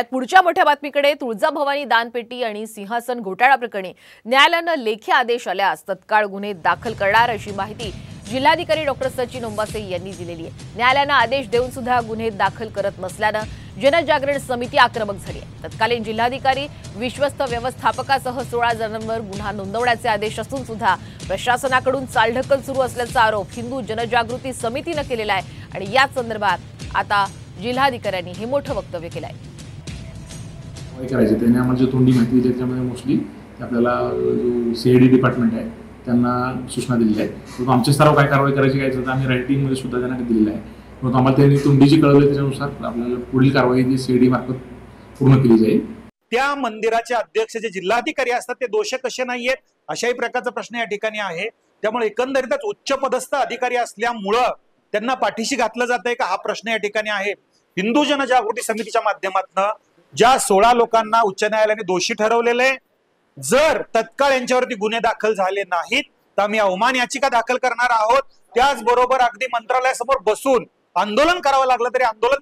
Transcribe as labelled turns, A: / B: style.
A: पुढच्या मोठ्या बातमीकडे तुळजाभवानी दानपेटी आणि सिंहासन घोटाळा प्रकरणी न्यायालयाने लेखी आदेश आल्यास तत्काळ गुन्हे दाखल करणार अशी माहिती जिल्हाधिकारी डॉक्टर सचिन ओंबासे यांनी दिलेली आहे। न्यायालयाने आदेश देऊन सुद्धा गुन्हे दाखल करत नसल्याने जनजागरण समिती आक्रमक झाली आहे। तत्कालीन जिल्हाधिकारी विश्वस्त व्यवस्थापकासह 16 जणांवर गुन्हा नोंदवण्याचे आदेश असून सुद्धा प्रशासनाकडून चालढकल सुरू असल्याचा आरोप हिंदू जनजागृती समितीने केलेला आहे आणि या संदर्भात आता जिल्हाधिकाऱ्यांनी हे मोठं वक्तव्य केलं आहे।
B: करायचे त्यांनी आम्हाला जो तोंडी माहिती दिली त्याच्यामध्ये मोस्टली आपल्याला जो सीआयडी डिपार्टमेंट आहे त्यांना सूचना दिलेल्या आहेत। तो आमच्या स्तरावर काय कारवाई करायची काय तर आम्ही रायटिंगमध्ये सुद्धा त्यांना दिलेलं आहे। मग आम्हाला त्यांनी तोंडी जी कळवली त्याच्यानुसार आपल्याला पुढील कारवाई जी सीआयडी मार्फत पूर्ण केली जाईल।
C: त्या मंदिराचे अध्यक्ष जे जिल्हाधिकारी असतात ते दोषी कसे नाहीयेत अशाही प्रकारचा प्रश्न या ठिकाणी आहे। त्यामुळे एकंदरीतच उच्च पदस्थ अधिकारी असल्यामुळे त्यांना पाठीशी घातलं जातंय का हा प्रश्न या ठिकाणी आहे। हिंदू जनजागृती समितीच्या माध्यमातून ज्या 16 लोकांना उच्च न्यायालयाने दोषी ठरवलेले, जर तत्काळ यांच्यावरती गुन्हे दाखल झाले नाहीत तर आम्ही अवमान याचिका दाखल करणार आहोत। त्याचबरोबर अगदी मंत्रालयासमोर बसून आंदोलन करावं लागलं तरी आंदोलन